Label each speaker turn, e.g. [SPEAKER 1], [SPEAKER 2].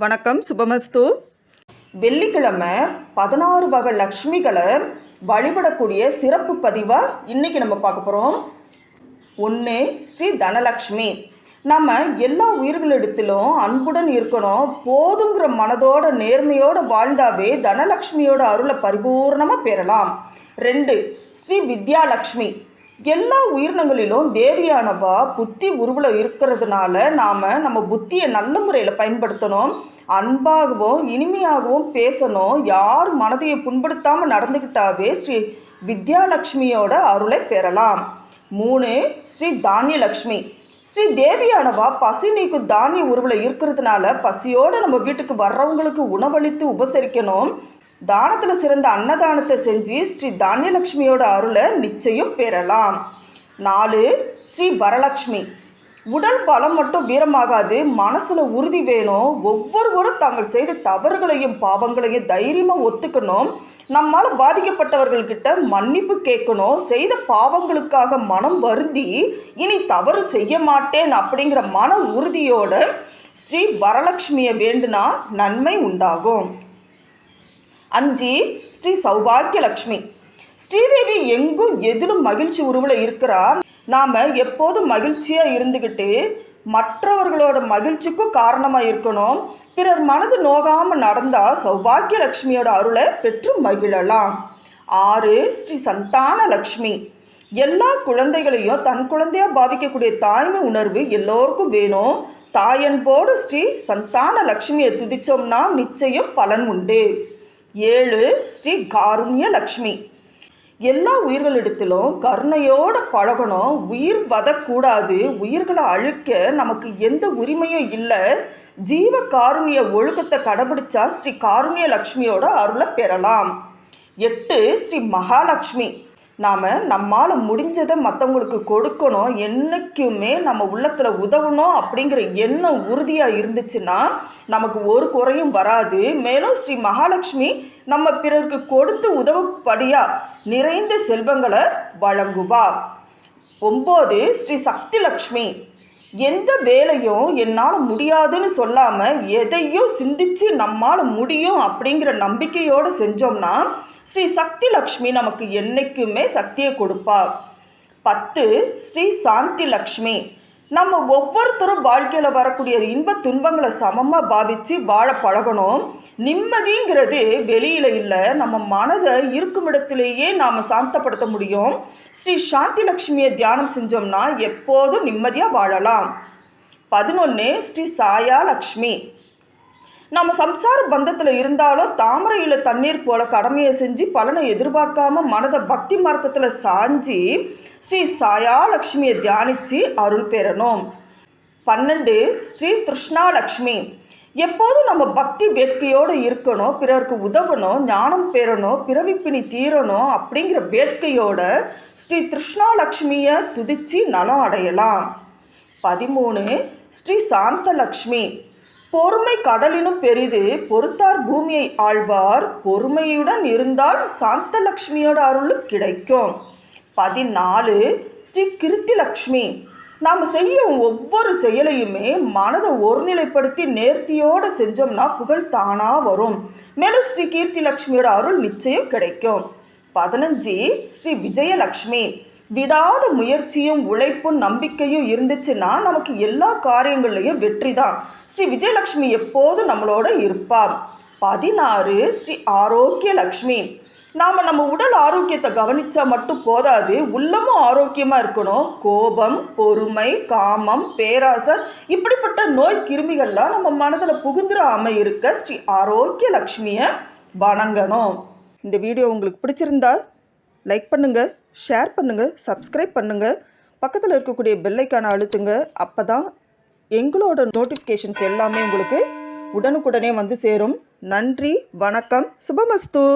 [SPEAKER 1] வணக்கம், சுபமஸ்து. வெள்ளிக்கிழமை 16 வகை லக்ஷ்மிகளை வழிபடக்கூடிய சிறப்பு பதிவாக இன்றைக்கி நம்ம பார்க்க போகிறோம். 1. ஸ்ரீ தனலக்ஷ்மி. நம்ம எல்லா உயிர்களிடத்திலும் அன்புடன் இருக்கணும், போதுங்கிற மனதோட நேர்மையோடு வாழ்ந்தாவே தனலக்ஷ்மியோட அருளை பரிபூர்ணமாக பெறலாம். 2. ஸ்ரீ வித்யாலக்ஷ்மி. எல்லா உயிரினங்களிலும் தேவியானவா புத்தி உருவில் இருக்கிறதுனால நம்ம புத்தியை நல்ல முறையில் பயன்படுத்தணும், அன்பாகவும் இனிமையாகவும் பேசணும், யார் மனதையை புண்படுத்தாமல் நடந்துக்கிட்டாவே ஸ்ரீ வித்யாலக்ஷ்மியோட அருளை பெறலாம். 3. ஸ்ரீ தானியலக்ஷ்மி. ஸ்ரீ தேவியானவா பசி நீக்கும் தானிய உருவில் இருக்கிறதுனால பசியோடு நம்ம வீட்டுக்கு வர்றவங்களுக்கு உணவளித்து உபசரிக்கணும். தானத்தில் சிறந்த அன்னதானத்தை செஞ்சு ஸ்ரீ தானியலக்ஷ்மியோட அருளை நிச்சயம் பெறலாம். 4. ஸ்ரீ வரலக்ஷ்மி. உடல் பலம் மட்டும் வீரமாகாது, மனசில் உறுதி வேணும். ஒவ்வொருவரும் தாங்கள் செய்த தவறுகளையும் பாவங்களையும் தைரியமாக ஒத்துக்கணும். நம்மால் பாதிக்கப்பட்டவர்கள்கிட்ட மன்னிப்பு கேட்கணும். செய்த பாவங்களுக்காக மனம் வருந்தி இனி தவறு செய்ய மாட்டேன் அப்படிங்கிற மன உறுதியோட ஸ்ரீ வரலக்ஷ்மியை வேண்டுனா நன்மை உண்டாகும். 5. ஸ்ரீ சௌபாகியலக்ஷ்மி. ஸ்ரீதேவி எங்கும் எதிலும் மகிழ்ச்சி உருவில் இருக்கிறார். நாம் எப்போதும் மகிழ்ச்சியாக இருந்துக்கிட்டு மற்றவர்களோட மகிழ்ச்சிக்கும் காரணமாக இருக்கணும். பிறர் மனது நோகாமல் நடந்தால் சௌபாகியலக்ஷ்மியோட அருளை பெற்று மகிழலாம். 6. ஸ்ரீ சந்தானலக்ஷ்மி. எல்லா குழந்தைகளையும் தன் குழந்தையாக பாவிக்கக்கூடிய தாய்மை உணர்வு எல்லோருக்கும் வேணும். தாயன்போடு ஸ்ரீ சந்தானலக்ஷ்மியை துதிச்சோம்னா நிச்சயம் பலன் உண்டு. 7. ஸ்ரீ காருண்யலக்ஷ்மி. எல்லா உயிர்களிடத்திலும் கருணையோடு பழகணும், உயிர் வதக்கூடாது, உயிர்களை அழிக்க நமக்கு எந்த உரிமையும் இல்லை. ஜீவ காருண்ய ஒழுக்கத்தை கடைபிடிச்சா ஸ்ரீ காருண்யலக்ஷ்மியோட அருளை பெறலாம். 8. ஸ்ரீ மகாலட்சுமி. நம்மால் முடிஞ்சதை மற்றவங்களுக்கு கொடுக்கணும், என்றைக்குமே நம்ம உள்ளத்தில் உதவணும் அப்படிங்கிற எண்ணம் உறுதியாக இருந்துச்சுன்னா நமக்கு ஒரு குறையும் வராது. மேலும் ஸ்ரீ மகாலட்சுமி நம்ம பிறருக்கு கொடுத்து உதவுபடியாக நிறைந்த செல்வங்களை வழங்குவா. 9. ஸ்ரீ சக்தி லக்ஷ்மி. எந்த வேலையும் என்னால் முடியாதுன்னு சொல்லாமல் எதையும் சிந்திச்சு நம்மால் முடியும் அப்படிங்கிற நம்பிக்கையோடு செஞ்சோம்னா ஸ்ரீ சக்தி லக்ஷ்மி நமக்கு என்றைக்குமே சக்தியை கொடுப்பா. 10. ஸ்ரீ சாந்தி லக்ஷ்மி. நம்ம ஒவ்வொருத்தரும் வாழ்க்கையில் வரக்கூடிய இன்ப துன்பங்களை சமமாக பாவித்து வாழ பழகணும். நிம்மதிங்கிறது வெளியில் இல்லை, நம்ம மனதை இருக்கும் இடத்திலேயே நாம் சாந்தப்படுத்த முடியும். ஸ்ரீ சாந்தி லக்ஷ்மியை தியானம் செஞ்சோம்னா எப்போதும் நிம்மதியாக வாழலாம். 11. ஸ்ரீ சாயா லக்ஷ்மி. நம்ம சம்சார பந்தத்தில் இருந்தாலும் தாமரையில் தண்ணீர் போல கடமையை செஞ்சு பலனை எதிர்பார்க்காம மனதை பக்தி மார்க்கத்தில் சாஞ்சி ஸ்ரீ சாயா லக்ஷ்மியை தியானித்து அருள் பெறணும். 12. ஸ்ரீ கிருஷ்ணாலக்ஷ்மி. எப்போதும் நம்ம பக்தி வேட்கையோடு இருக்கணும், பிறருக்கு உதவணும், ஞானம் பெறணும், பிறவிப்பினி தீரணும் அப்படிங்கிற வேட்கையோட ஸ்ரீ கிருஷ்ணாலக்ஷ்மியை துதித்து நலம் அடையலாம். 13. ஸ்ரீ சாந்தலக்ஷ்மி. பொறுமை கடலினும் பெரிது, பொறுத்தார் பூமியை ஆழ்வார், பொறுமையுடன் இருந்தால் சாந்தலக்ஷ்மியோட அருள் கிடைக்கும். 14. ஸ்ரீ கிருத்திலக்ஷ்மி. நாம் செய்யும் ஒவ்வொரு செயலையுமே மனதை ஒருநிலைப்படுத்தி நேர்த்தியோடு செஞ்சோம்னா புகழ் தானாக வரும். மேலும் ஸ்ரீ கீர்த்திலக்ஷ்மியோட அருள் நிச்சயம் கிடைக்கும். 15. ஸ்ரீ விஜயலக்ஷ்மி. விடாத முயற்சியும் உழைப்பும் நம்பிக்கையும் இருந்துச்சுன்னா நமக்கு எல்லா காரியங்கள்லையும் வெற்றி தான். ஸ்ரீ விஜயலக்ஷ்மி எப்போதும் நம்மளோட இருப்பார். 16. ஸ்ரீ ஆரோக்கியலக்ஷ்மி. நம்ம உடல் ஆரோக்கியத்தை கவனித்தா மட்டும் போதாது, உள்ளமும் ஆரோக்கியமாக இருக்கணும். கோபம், பொறுமை, காமம், பேராசை இப்படிப்பட்ட நோய் கிருமிகள்லாம் நம்ம மனதில் புகுந்துடாமல் இருக்க ஸ்ரீ ஆரோக்கியலக்ஷ்மியை வணங்கணும். இந்த வீடியோ உங்களுக்கு பிடிச்சிருந்தா லைக் பண்ணுங்கள், ஷேர் பண்ணுங்கள், சப்ஸ்கிரைப் பண்ணுங்கள், பக்கத்தில் இருக்கக்கூடிய பெல் ஐக்கானை அழுத்துங்க. அப்போ தான் எங்களோட நோட்டிஃபிகேஷன்ஸ் எல்லாமே உங்களுக்கு உடனுக்குடனே வந்து சேரும். நன்றி, வணக்கம், சுபமஸ்து.